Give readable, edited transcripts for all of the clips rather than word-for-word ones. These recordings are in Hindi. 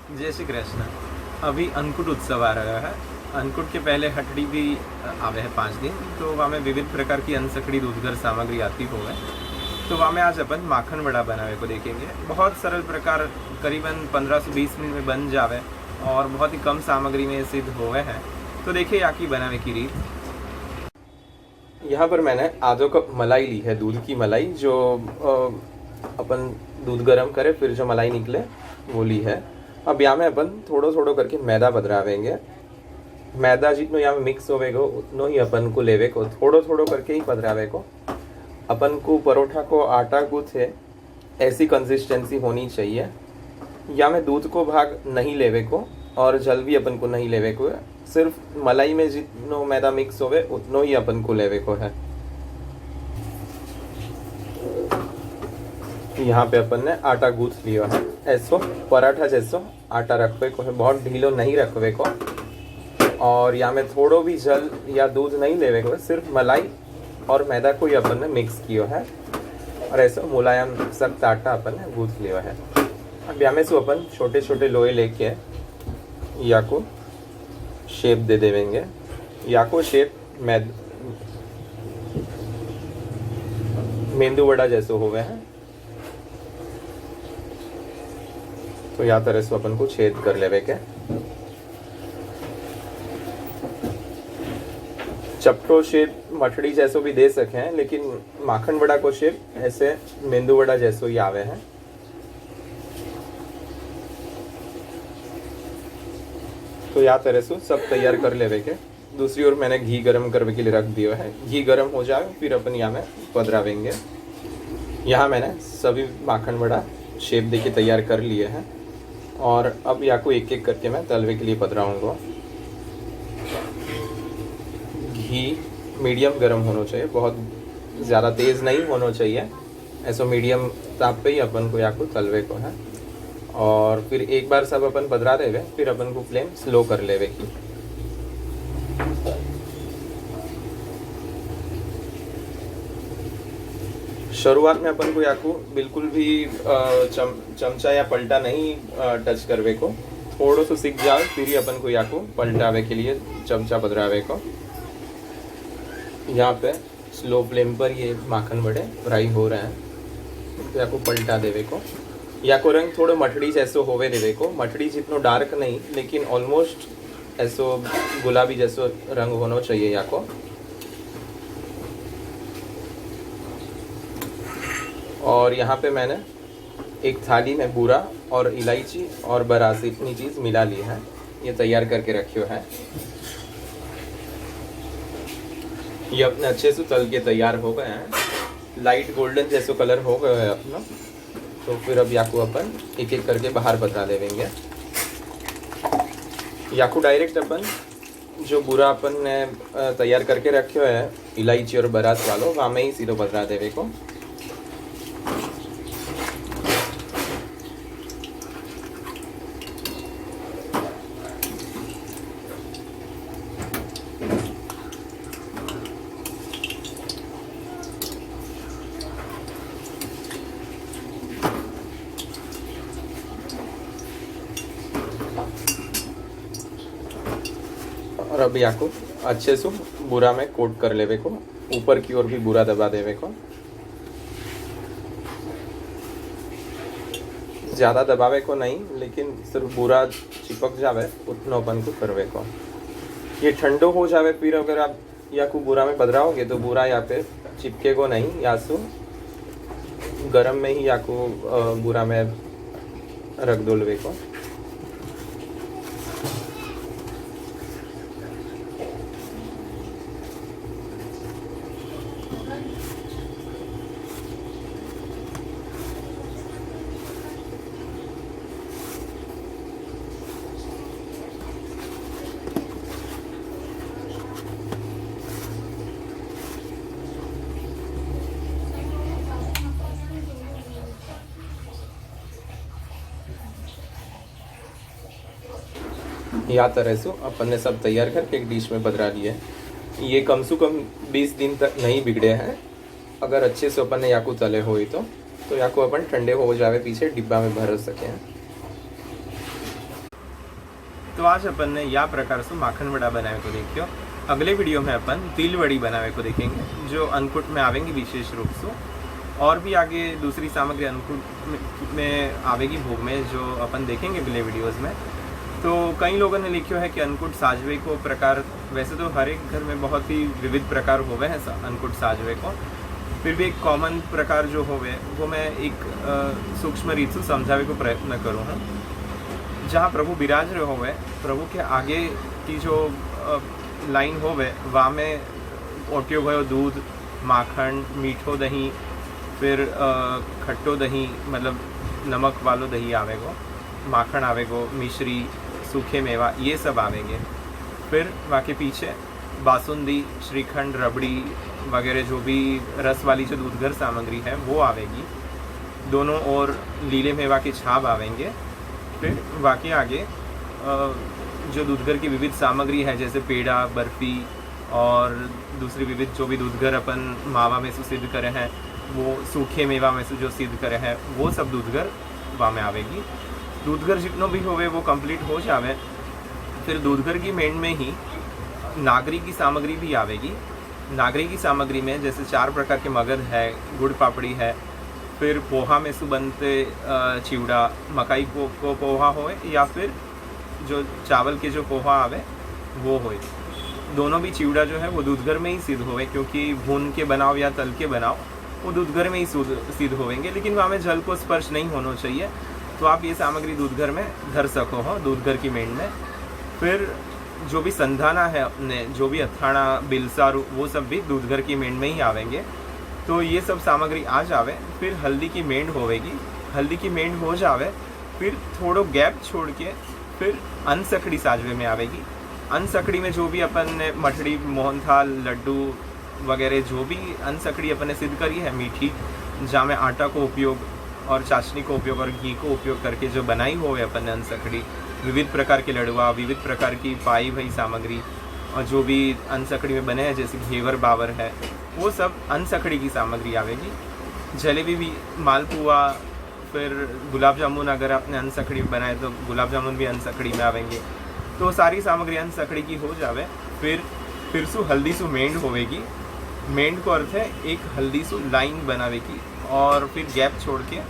जय श्री कृष्ण। अभी अन्नकूट उत्सव आ रहा है। अन्नकूट के पहले हटड़ी भी आवे है 5 दिन, तो वहाँ में विविध प्रकार की अनसकड़ी दूधगर सामग्री आती हो है। तो वहाँ में आज अपन माखन वड़ा बनावे को देखेंगे। बहुत सरल प्रकार, करीबन 15 से 20 मिनट में बन जावे और बहुत ही कम सामग्री में सिद्ध होवे है। तो देखिए यहाँ की बनावे की रीत। यहाँ पर मैंने आधो कप मलाई ली है, दूध की मलाई, जो अपन दूध गर्म करे फिर जो मलाई निकले वो ली है। अब यहाँ में अपन थोड़ो थोड़ो करके मैदा पधरावेंगे। मैदा जितनो यहाँ में मिक्स होवेगो उतनो ही अपन को लेवे को, थोड़ो थोड़ो करके ही पधरावे को। अपन को परोठा को आटा गूथे ऐसी कंसिस्टेंसी होनी चाहिए। यहाँ में दूध को भाग नहीं लेवे को और जल भी अपन को नहीं लेवे को है। सिर्फ मलाई में जितनो मैदा मिक्स होवे उतनो ही अपन को लेवे को है। यहाँ पे अपन ने आटा गूथ लिया है। ऐसो पराठा जैसो आटा रखवे को है, बहुत ढीलो नहीं रखवे को। और यहाँ में थोड़ो भी जल या दूध नहीं लेवे को है, सिर्फ मलाई और मैदा को ही अपन ने मिक्स किया है और ऐसा मुलायम सख्त आटा अपन ने गूथ लिया है। अब यहाँ में से अपन छोटे छोटे लोहे लेके या को शेप दे देवेंगे। या को शेप मेंदू वड़ा जैसे होवे हैं। तो या तरह से अपन को छेद कर लेवे के। चपटो शेप मठड़ी जैसो भी दे सके हैं, लेकिन माखन वड़ा को शेप ऐसे मेंदू वड़ा जैसो ही आवे हैं। तो या तरह से सब तैयार कर लेवे के। दूसरी ओर मैंने घी गरम करने के लिए रख दिया है। घी गरम हो जाए फिर अपन यहाँ में पधरावेंगे। यहाँ मैंने सभी माखन वड़ा शेप देके तैयार कर लिए हैं और अब यहाँ को एक एक करके मैं तलवे के लिए पधराऊंगा। घी मीडियम गरम होना चाहिए, बहुत ज़्यादा तेज़ नहीं होना चाहिए। ऐसा मीडियम ताप पे ही अपन को यहाँ को तलवे को है। और फिर एक बार सब अपन पधरा देवे, फिर अपन को फ्लेम स्लो कर लेवे की। शुरुआत में अपन को यहाँ को बिल्कुल भी चमचा या पलटा नहीं टच करवे को। थोड़ो सो सीख जाए फिर ही अपन को यहाँ को पलटावे के लिए चमचा पधरावे को। यहाँ पे स्लो फ्लेम पर ये माखन वड़े फ्राई हो रहे हैं। तो यहाँ को पलटा देवे को। या को रंग थोड़ो मठड़ी जैसो होवे देवे को। मठड़ी जितनो डार्क नहीं, लेकिन ऑलमोस्ट ऐसो गुलाबी जैसो रंग होना चाहिए यहाँ को। और यहाँ पे मैंने एक थाली में बूरा और इलायची और बरासी इतनी चीज़ मिला ली है। ये तैयार करके रखियो है। ये अपने अच्छे से तल के तैयार हो गए हैं। लाइट गोल्डन जैसो कलर हो गया है अपना। तो फिर अब याकू अपन एक एक करके बाहर पधरा देवेंगे। याकू डायरेक्ट अपन जो बुरा अपन ने तैयार करके रखे है इलायची और बरास वालों, वहाँ में ही सीधो पधरा देवे को। और अब यहाँ को अच्छे से बुरा में कोट कर लेवे को। ऊपर की ओर भी बुरा दबा देवे को। ज़्यादा दबावे को नहीं, लेकिन सिर्फ बुरा चिपक जावे उतना अपन को करवे को। ये ठंडो हो जावे फिर अगर आप या को बुरा में पधराओगे तो बुरा यहाँ पे चिपके को नहीं। या सो गरम में ही या को बुरा में रख दो लेवे को। या तरह से अपन ने सब तैयार करके एक डिश में पधरा लिए। ये कम से कम 20 दिन तक नहीं बिगड़े हैं अगर अच्छे से अपन ने याकू तले हुए तो याकू अपन ठंडे हो जावे पीछे डिब्बा में भर सके हैं। तो आज अपन ने या प्रकार से माखन वड़ा बनावे को देखियो। अगले वीडियो में अपन तिल वड़ी बनावे को देखेंगे जो अन्नकूट में आवेंगी विशेष रूप से, और भी आगे दूसरी सामग्री अन्नकूट में आवेगी भोग में जो अपन देखेंगे अगले वीडियोज़ में। तो कई लोगों ने लिखियो है कि अन्नकूट साजवे को प्रकार, वैसे तो हर एक घर में बहुत ही विविध प्रकार होवे हैं अन्नकूट साजवे को, फिर भी एक कॉमन प्रकार जो होवे वो मैं एक सूक्ष्म रीत से समझावे को प्रयत्न करूँ हूँ। जहाँ प्रभु विराज रहे होवे, प्रभु के आगे की जो लाइन होवे वहाँ में ओटियो गयो दूध, माखन, मीठो दही, फिर खट्टो दही मतलब नमक वालो दही आवेगो, माखन आवेगो, मिश्री, सूखे मेवा, ये सब आवेंगे। फिर वहाँ के पीछे बासुंदी, श्रीखंड, रबड़ी वगैरह जो भी रस वाली जो दूधगर सामग्री है वो आवेगी। दोनों ओर लीले मेवा के छाप आवेंगे। फिर बाकी आगे जो दूधगर की विविध सामग्री है जैसे पेड़ा, बर्फ़ी और दूसरी विविध जो भी दूधगर अपन मावा में से सिद्ध करे हैं, वो सूखे मेवा में से जो सिद्ध करे हैं वो सब दूधगर वहाँ में आवेगी। दूधगर जितनों भी होवे वो कंप्लीट हो जावे। फिर दूधगर की मेन में ही नागरी की सामग्री भी आवेगी। नागरी की सामग्री में जैसे 4 प्रकार के मगध है, गुड़ पापड़ी है, फिर पोहा में से बनते चिवड़ा, मकाई को पोहा होए या फिर जो चावल के जो पोहा आवे वो होए। दोनों भी चिवड़ा जो है वो दूधगर में ही सिद्ध होवे, क्योंकि भून के बनाओ या तल के बनाओ वो दूधगर में ही सिद्ध होवेंगे, लेकिन वहाँ में जल को स्पर्श नहीं होना चाहिए। तो आप ये सामग्री दूधगर में धर सको हो, दूधगर की मेन में। फिर जो भी संधाना है अपने, जो भी अथाना, बिलसारू, वो सब भी दूधगर की मेन में ही आवेंगे। तो ये सब सामग्री आ जावे। फिर हल्दी की मेंढ होवेगी। हल्दी की मेंढ हो जावे, फिर थोड़ो गैप छोड़ के फिर अनसकड़ी साजवे में आवेगी। अनसकड़ी में जो भी अपन ने मठड़ी, मोहनथाल, लड्डू वगैरह जो भी अनसकड़ी अपन ने सिद्ध करी है मीठी, जहाँ में आटा को उपयोग और चाशनी को उपयोग और घी को उपयोग करके जो बनाई हो अपन ने अनसकड़ी, विविध प्रकार के लड़ुआ, विविध प्रकार की पाई भई सामग्री और जो भी अनसकड़ी में बने हैं जैसे घेवर बावर है, वो सब अनसकड़ी की सामग्री आवेगी। जलेबी भी, मालपुआ, फिर गुलाब जामुन अगर आपने अनसकड़ी में बनाए तो गुलाब जामुन भी अनसकड़ी में आवेंगे। तो सारी सामग्री अनसकड़ी की हो जावे। फिर सु हल्दी सु मेंढ होवेगी। मेंढ को अर्थ है एक हल्दी सु लाइन बनावेगी और फिर गैप छोड़ के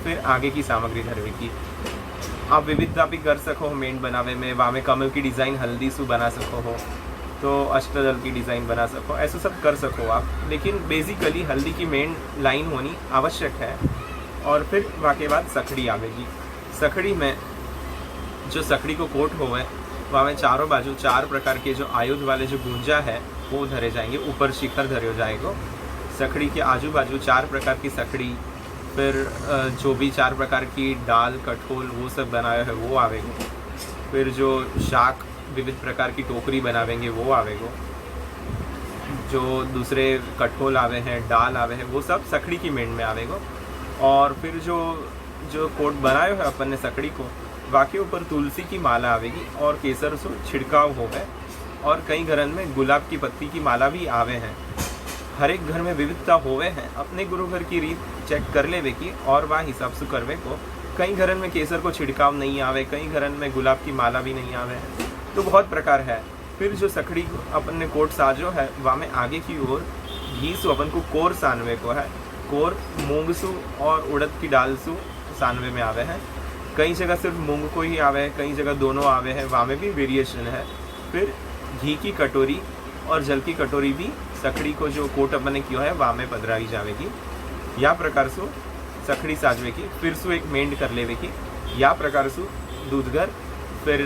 फिर आगे की सामग्री धरवेगी। आप विविधता भी कर सको मेंढ बनावे में, वहाँ में कमल की डिज़ाइन हल्दी सु बना सको हो, तो अष्टदल की डिज़ाइन बना सको, ऐसा सब कर सको आप। लेकिन बेसिकली हल्दी की मेन लाइन होनी आवश्यक है। और फिर वहाँ के बाद सखड़ी आवेगी। सखड़ी में जो सखड़ी को कोट होवे वहाँ में चारों बाजू 4 प्रकार के जो आयुध वाले जो गुंजा है वो धरे जाएंगे, ऊपर शिखर धरे हो जाएगा। सखड़ी के आजू बाजू 4 प्रकार की सखड़ी, फिर जो भी 4 प्रकार की दाल, कठोल वो सब बनाया है वो आवेगो। फिर जो शाक, विविध प्रकार की टोकरी बनावेंगे वो आवेगो। जो दूसरे कठोल आवे हैं, दाल आवे हैं, वो सब सखड़ी की मेन में आवेगो। और फिर जो कोट बनाए है अपन ने सखड़ी को, बाकी ऊपर तुलसी की माला आवेगी और केसर से छिड़काव होवे। और कई घरन में गुलाब की पत्ती की माला भी आवे हैं। हर एक घर में विविधता होवे हैं। अपने गुरु घर की रीत चेक कर लेवे की और वहाँ हिसाब से करवे को। कई घरन में केसर को छिड़काव नहीं आवे, कई घरन में गुलाब की माला भी नहीं आवे, तो बहुत प्रकार है। फिर जो सखड़ी अपन ने कोट साजो है वहाँ में आगे की ओर घी सु अपन को कोर सानवे को है। कोर मूंग सु और उड़द की दाल सु सानवे में आवे हैं। कई जगह सिर्फ मूंग को ही आवे है, कई जगह दोनों आवे हैं, वहाँ में भी वेरिएशन है। फिर घी की कटोरी और जल की कटोरी भी सखड़ी को जो कोट अपन ने किया है वहाँ में पधराई जावेगी। या प्रकार से सखड़ी साजवे की। फिर सु एक मेंढ कर लेवे की। या प्रकार से दूधगर, फिर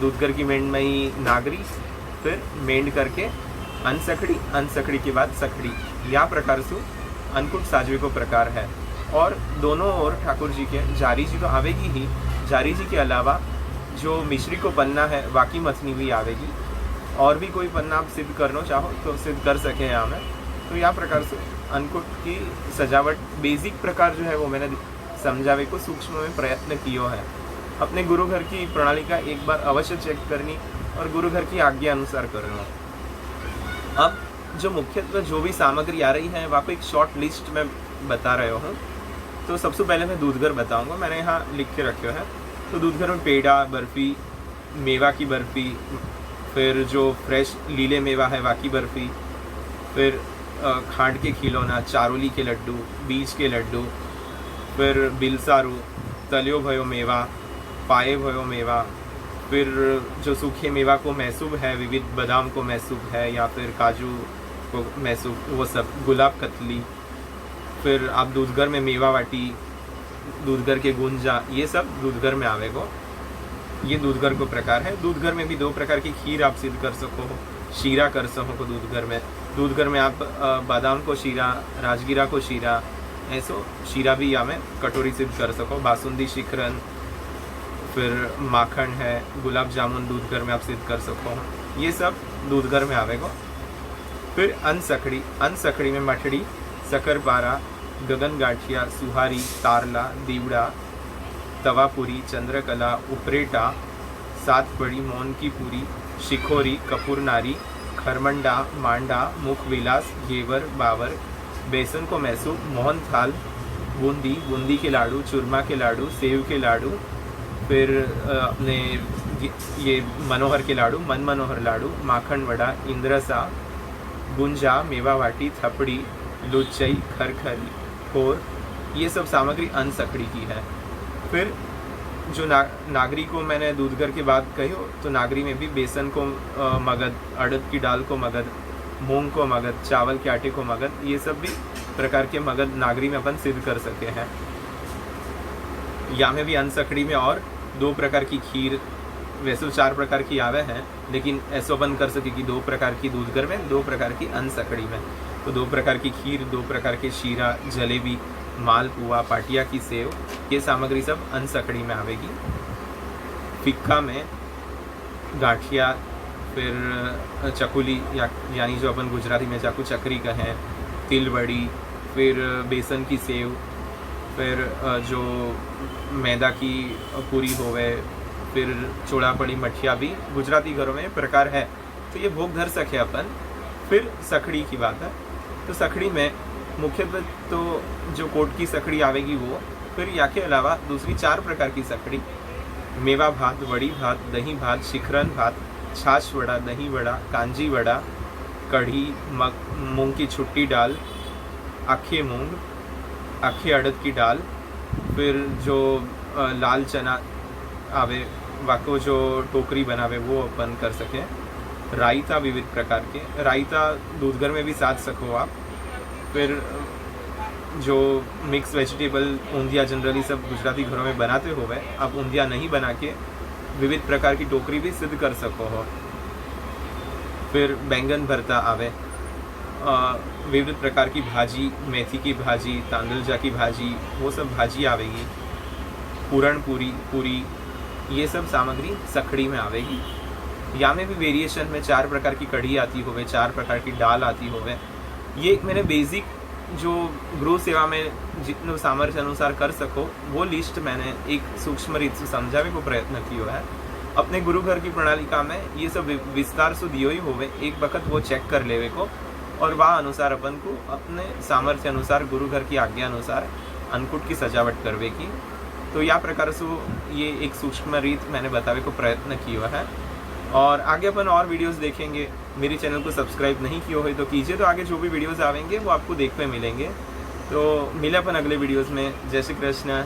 दूधगर की मेंढ में ही नागरी, फिर मेंढ करके अनसकड़ी, अनसकड़ी के बाद सखड़ी। या प्रकार से अन्नकूट साजवे को प्रकार है। और दोनों ओर ठाकुर जी के जारी जी तो आवेगी ही, जारी जी के अलावा जो मिश्री को पन्ना है वाकी मथनी भी आवेगी। और भी कोई पन्ना आप सिद्ध करना चाहो तो सिद्ध कर सके यहाँ में। तो यह प्रकार से अन्नकूट की सजावट बेसिक प्रकार जो है वो मैंने समझावे को सूक्ष्म में प्रयत्न किया है। अपने गुरु घर की प्रणाली का एक बार अवश्य चेक करनी और गुरु घर की आज्ञा अनुसार करना। अब जो मुख्यतः जो भी सामग्री आ रही है वहाँ पे एक शॉर्ट लिस्ट में बता रहे हूँ। तो सबसे पहले मैं दूधगर बताऊँगा, मैंने यहाँ लिख के रखे है। तो दूधगर में पेड़ा, बर्फ़ी, मेवा की बर्फ़ी, फिर जो फ्रेश लीले मेवा है वा की बर्फ़ी, फिर खांड के खिलौना, चारोली के लड्डू, बीज के लड्डू, फिर बिलसारू, तलियो भयो मेवा, पाए भयो मेवा, फिर जो सूखे मेवा को मैसूब है, विविध बादाम को मैसूब है या फिर काजू को मैसूब, वो सब, गुलाब कतली, फिर आप दूधगर में मेवा वाटी, दूधगर के गुंजा, ये सब दूधगर में आवेगो। ये दूधगर को प्रकार है। दूधगर में भी 2 प्रकार की खीर आप सिद्ध कर सको, शीरा कर सको दूधगर में। दूधगर में आप बादाम को शीरा, राजगिरा को शीरा, ऐसो शीरा भी या में कटोरी सिद्ध कर सको। बासुंदी, शिखरन, फिर माखन है, गुलाब जामुन दूधगर में आप सिद्ध कर सको, ये सब दूधगर में आवेगो। फिर अनसखड़ी, अनसखड़ी में मठड़ी, शक्करपारा, गगन गाठिया, सुहारी, तारला, दीवड़ा, तवापुरी, चंद्रकला, उपरेटा, 7 बड़ी, मोहन की पूरी, शिखोरी, कपूरनारी, खरमंडा, मांडा, मुखविलास, घेवर, बावर, बेसन को मैसूब, मोहन थाल, बूंदी, बूंदी के लाडू, चूरमा के लाडू, सेव के लाडू, फिर अपने ये मनोहर के लाडू, मन मनोहर लाडू, माखन वड़ा, इंद्रसा, गुंजा, मेवा वाटी, थपड़ी, लुच्चई, खरखरी, खोर, ये सब सामग्री अनसखड़ी की है। फिर जो नागरी को मैंने दूधगर के बाद कही हो, तो नागरी में भी बेसन को मगध, अड़द की दाल को मगध, मूंग को मगध, चावल के आटे को मगध, ये सब भी प्रकार के मगध नागरी में अपन सिद्ध कर सकते हैं। या में भी अनसखड़ी में और 2 प्रकार की खीर, वैसे 4 प्रकार की आवे हैं, लेकिन ऐसा अपन कर सके कि 2 प्रकार की दूधगर में, 2 प्रकार की अनसखड़ी में। तो 2 प्रकार की खीर, 2 प्रकार के शीरा, जलेबी, मालपुआ, पाटिया की सेव, ये सामग्री सब अनसखड़ी में आवेगी। फिक्का में गाठिया, फिर चकुली यानी जो अपन गुजराती में जाकू चकरी कहें, तिल बड़ी, फिर बेसन की सेव, फिर जो मैदा की पूरी होवे, फिर चूड़ा पड़ी, मठिया भी गुजराती घरों में प्रकार है, तो ये भोग धर सके अपन। फिर सखड़ी की बात है, तो सखड़ी में मुख्यतः तो जो कोट की सखड़ी आवेगी वो, फिर या के अलावा दूसरी 4 प्रकार की सखड़ी, मेवा भात, वड़ी भात, दही भात, शिखरन भात, छाछ वड़ा, दही वड़ा, कांजी वड़ा, कढ़ी, मूंग की छुट्टी दाल, आखे मूंग, आखे अड़द की दाल, फिर जो लाल चना आवे वाको जो टोकरी बनावे वो अपन कर सकें। रायता विविध प्रकार के, रायता दूधगर में भी साध सको आप। फिर जो मिक्स वेजिटेबल ऊंधिया जनरली सब गुजराती घरों में बनाते हुए, आप ऊंधिया नहीं बना के विविध प्रकार की टोकरी भी सिद्ध कर सको हो। फिर बैंगन भरता आवे, विविध प्रकार की भाजी, मेथी की भाजी, तांदुलजा की भाजी, वो सब भाजी आवेगी। पूरण पूरी, ये सब सामग्री सखड़ी में आवेगी। या में भी वेरिएशन में 4 प्रकार की कढ़ी आती होवे, 4 प्रकार की दाल आती होवे। ये मैंने बेसिक जो गृह सेवा में जितने सामर्थ्य अनुसार कर सको वो लिस्ट मैंने एक सूक्ष्म रीत से समझावे को प्रयत्न किया है। अपने गुरु घर की प्रणालिका में ये सब विस्तार से दियो ही होवे, एक वक्त वो चेक कर लेवे को और वह अनुसार अपन को अपने सामर्थ्य अनुसार गुरु घर की आज्ञा अनुसार अन्नकूट की सजावट करवे की। तो या प्रकार से ये एक सूक्ष्म रीत मैंने बतावे को प्रयत्न किया है। और आगे अपन और वीडियोस देखेंगे। मेरे चैनल को सब्सक्राइब नहीं किया हो तो कीजिए, तो आगे जो भी वीडियोस आवेंगे वो आपको देखने मिलेंगे। तो मिले अपन अगले वीडियोस में। जय श्री कृष्ण।